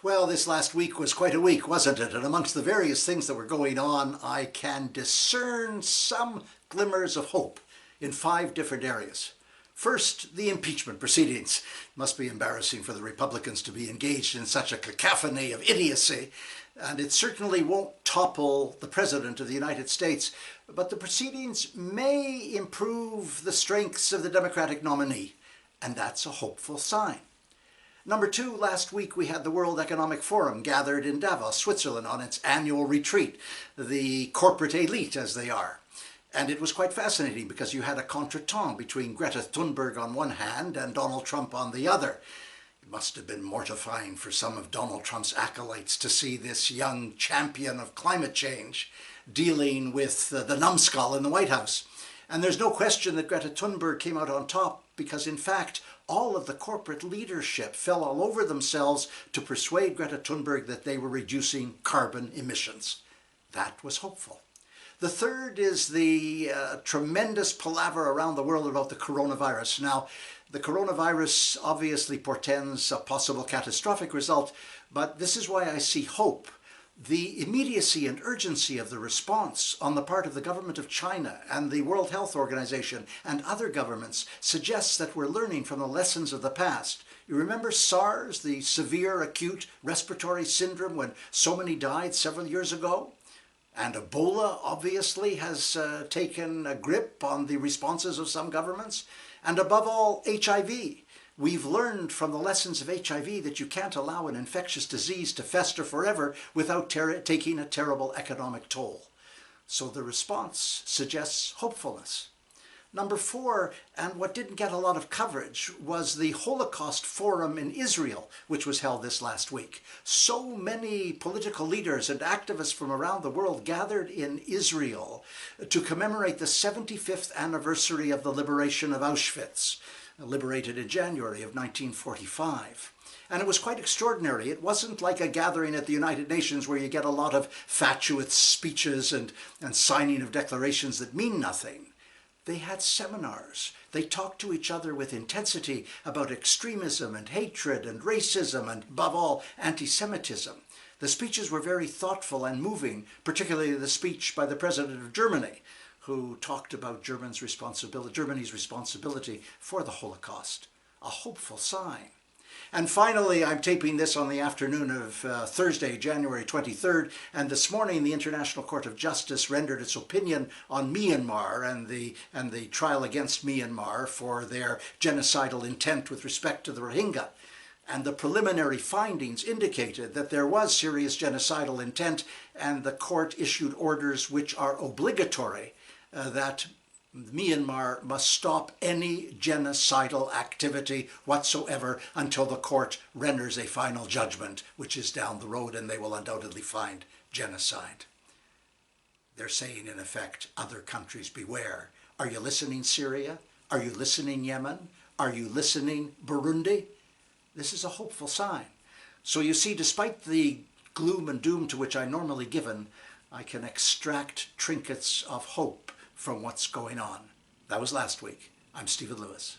Well, this last week was quite a week, wasn't it? And amongst the various things that were going on, I can discern some glimmers of hope in 5 different areas. First, the impeachment proceedings. It must be embarrassing for the Republicans to be engaged in such a cacophony of idiocy, and it certainly won't topple the President of the United States, but the proceedings may improve the strengths of the Democratic nominee, and that's a hopeful sign. Number 2, last week we had the World Economic Forum gathered in Davos, Switzerland, on its annual retreat, the corporate elite as they are. And it was quite fascinating because you had a contretemps between Greta Thunberg on one hand and Donald Trump on the other. It must have been mortifying for some of Donald Trump's acolytes to see this young champion of climate change dealing with the numbskull in the White House. And there's no question that Greta Thunberg came out on top because, in fact, all of the corporate leadership fell all over themselves to persuade Greta Thunberg that they were reducing carbon emissions. That was hopeful. The third is the tremendous palaver around the world about the coronavirus. Now, the coronavirus obviously portends a possible catastrophic result, but this is why I see hope. The immediacy and urgency of the response on the part of the government of China and the World Health Organization and other governments suggests that we're learning from the lessons of the past. You remember SARS, the severe acute respiratory syndrome, when so many died several years ago? And Ebola obviously has taken a grip on the responses of some governments. And above all, HIV. We've learned from the lessons of HIV that you can't allow an infectious disease to fester forever without taking a terrible economic toll. So the response suggests hopefulness. Number 4, and what didn't get a lot of coverage, was the Holocaust Forum in Israel, which was held this last week. So many political leaders and activists from around the world gathered in Israel to commemorate the 75th anniversary of the liberation of Auschwitz, liberated in January of 1945. And it was quite extraordinary. It wasn't like a gathering at the United Nations where you get a lot of fatuous speeches and signing of declarations that mean nothing. They had seminars. They talked to each other with intensity about extremism and hatred and racism and, above all, anti-Semitism. The speeches were very thoughtful and moving, particularly the speech by the President of Germany, who talked about Germany's responsibility for the Holocaust. A hopeful sign. And finally, I'm taping this on the afternoon of Thursday, January 23rd, and this morning the International Court of Justice rendered its opinion on Myanmar and the trial against Myanmar for their genocidal intent with respect to the Rohingya. And the preliminary findings indicated that there was serious genocidal intent, and the court issued orders which are obligatory that Myanmar must stop any genocidal activity whatsoever until the court renders a final judgment, which is down the road, and they will undoubtedly find genocide. They're saying, in effect, other countries beware. Are you listening, Syria? Are you listening, Yemen? Are you listening, Burundi? This is a hopeful sign. So you see, despite the gloom and doom to which I normally given, I can extract trinkets of hope from what's going on. That was last week. I'm Stephen Lewis.